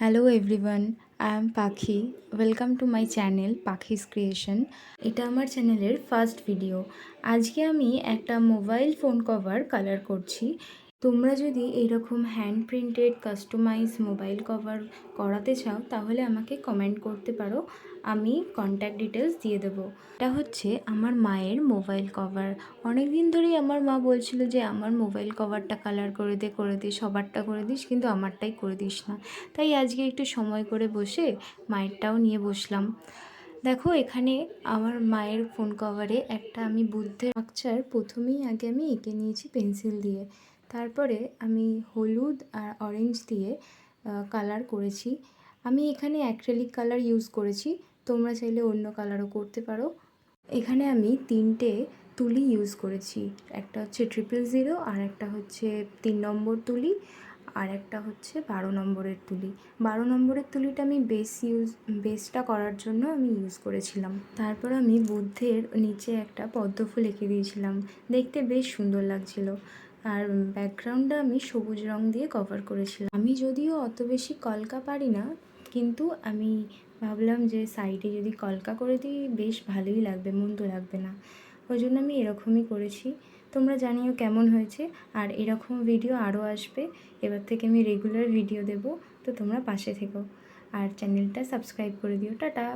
Hello everyone, I am Pakhi. Welcome to my channel Pakhi's creation. এটা আমার চ্যানেলের ফার্স্ট ভিডিও। আজকে আমি একটা মোবাইল ফোন কভার কালার করছি। তোমরা যদি এইরকম hand printed customize mobile cover করাতে চাও তাহলে আমাকে কমেন্ট করতে পারো, আমি কন্ট্যাক্ট ডিটেলস দিয়ে দেবো। এটা হচ্ছে আমার মায়ের মোবাইল কভার। অনেক দিন ধরেই আমার মা বলছিল যে আমার মোবাইল কভারটা কালার করে দে সবারটা করে দিস, কিন্তু আমারটাই করে দিস না। তাই আজকে একটু সময় করে বসে মায়েরটাও নিয়ে বসলাম। দেখো, এখানে আমার মায়ের ফোন কভারে একটা আমি বুদ্ধের স্ট্রাকচার প্রথমেই আগে আমি এঁকে নিয়েছি পেন্সিল দিয়ে। তারপরে আমি হলুদ আর অরেঞ্জ দিয়ে কালার করেছি। আমি এখানে অ্যাক্রিলিক কালার ইউজ করেছি, তোমরা চাইলে অন্য কালারও করতে পারো। এখানে আমি তিনটে তুলি ইউজ করেছি, একটা হচ্ছে 000, আর একটা হচ্ছে 3 নম্বর তুলি, আর একটা হচ্ছে 12 নম্বরের তুলি। 12 নম্বরের তুলিটা আমি বেসটা করার জন্য আমি ইউজ করেছিলাম। তারপর আমি বুদ্ধের নিচে একটা পদ্ম ফুল এঁকে দিয়েছিলাম, দেখতে বেশ সুন্দর লাগছিল। আর ব্যাকগ্রাউন্ডটা আমি সবুজ রং দিয়ে কভার করেছিলাম। আমি যদিও অত বেশি কলকা পারি না, কিন্তু আমি ভাবলাম যে সাইডে যদি কলকা করে দিই বেশ ভালোই লাগবে, মন্দ লাগবে না। ওই জন্য আমি এরকমই করেছি। তোমরা জানিও কেমন হয়েছে, আর এরকম ভিডিও আরও আসবে। এবার থেকে আমি রেগুলার ভিডিও দেব, তো তোমরা পাশে থেকো আর চ্যানেলটা সাবস্ক্রাইব করে দিও। টাটা।